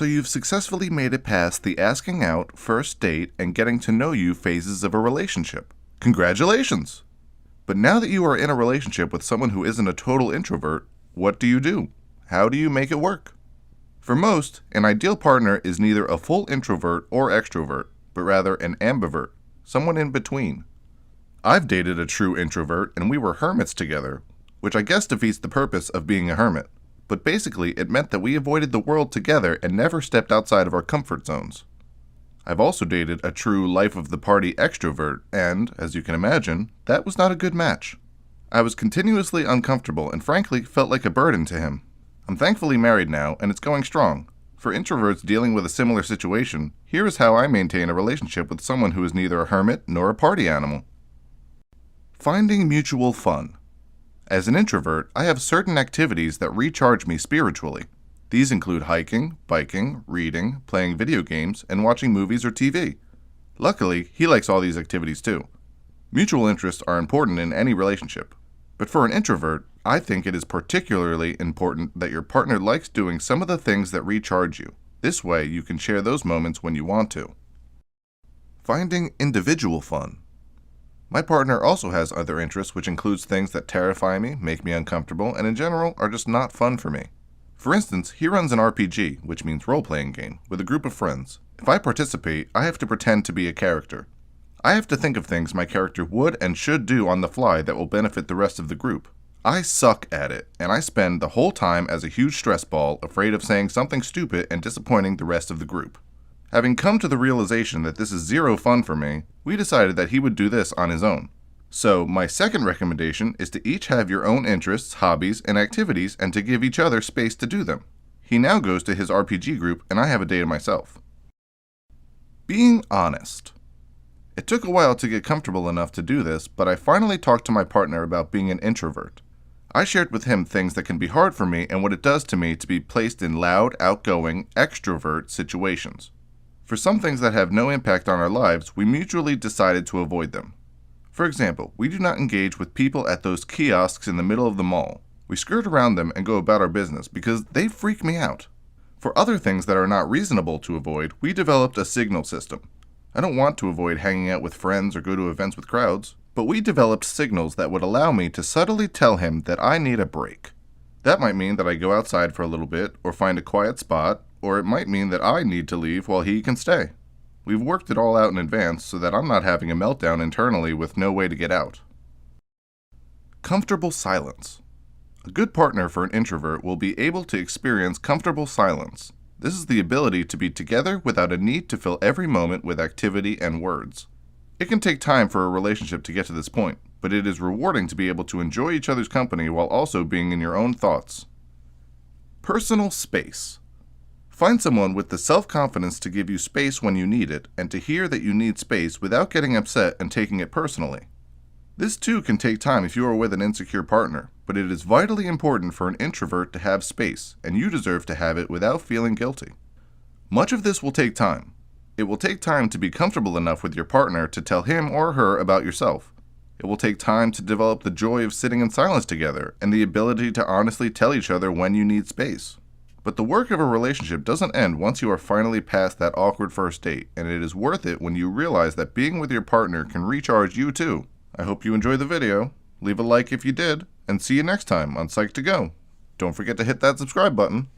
So you've successfully made it past the asking out, first date, and getting to know you phases of a relationship. Congratulations! But now that you are in a relationship with someone who isn't a total introvert, what do you do? How do you make it work? For most, an ideal partner is neither a full introvert or extrovert, but rather an ambivert, someone in between. I've dated a true introvert and we were hermits together, which I guess defeats the purpose of being a hermit. But basically, it meant that we avoided the world together and never stepped outside of our comfort zones. I've also dated a true life-of-the-party extrovert, and, as you can imagine, that was not a good match. I was continuously uncomfortable and frankly felt like a burden to him. I'm thankfully married now, and it's going strong. For introverts dealing with a similar situation, here is how I maintain a relationship with someone who is neither a hermit nor a party animal. Finding mutual fun. As an introvert, I have certain activities that recharge me spiritually. These include hiking, biking, reading, playing video games, and watching movies or TV. Luckily, he likes all these activities too. Mutual interests are important in any relationship. But for an introvert, I think it is particularly important that your partner likes doing some of the things that recharge you. This way, you can share those moments when you want to. Finding individual fun. My partner also has other interests, which includes things that terrify me, make me uncomfortable, and in general are just not fun for me. For instance, he runs an RPG, which means role-playing game, with a group of friends. If I participate, I have to pretend to be a character. I have to think of things my character would and should do on the fly that will benefit the rest of the group. I suck at it, and I spend the whole time as a huge stress ball, afraid of saying something stupid and disappointing the rest of the group. Having come to the realization that this is zero fun for me, we decided that he would do this on his own. So, my second recommendation is to each have your own interests, hobbies, and activities and to give each other space to do them. He now goes to his RPG group and I have a day to myself. Being honest. It took a while to get comfortable enough to do this, but I finally talked to my partner about being an introvert. I shared with him things that can be hard for me and what it does to me to be placed in loud, outgoing, extrovert situations. For some things that have no impact on our lives, we mutually decided to avoid them. For example, we do not engage with people at those kiosks in the middle of the mall. We skirt around them and go about our business because they freak me out. For other things that are not reasonable to avoid, we developed a signal system. I don't want to avoid hanging out with friends or go to events with crowds, but we developed signals that would allow me to subtly tell him that I need a break. That might mean that I go outside for a little bit or find a quiet spot, or it might mean that I need to leave while he can stay. We've worked it all out in advance so that I'm not having a meltdown internally with no way to get out. Comfortable silence. A good partner for an introvert will be able to experience comfortable silence. This is the ability to be together without a need to fill every moment with activity and words. It can take time for a relationship to get to this point, but it is rewarding to be able to enjoy each other's company while also being in your own thoughts. Personal space. Find someone with the self-confidence to give you space when you need it and to hear that you need space without getting upset and taking it personally. This too can take time if you are with an insecure partner, but it is vitally important for an introvert to have space, and you deserve to have it without feeling guilty. Much of this will take time. It will take time to be comfortable enough with your partner to tell him or her about yourself. It will take time to develop the joy of sitting in silence together and the ability to honestly tell each other when you need space. But the work of a relationship doesn't end once you are finally past that awkward first date, and it is worth it when you realize that being with your partner can recharge you too. I hope you enjoyed the video. Leave a like if you did, and see you next time on Psych to Go. Don't forget to hit that subscribe button.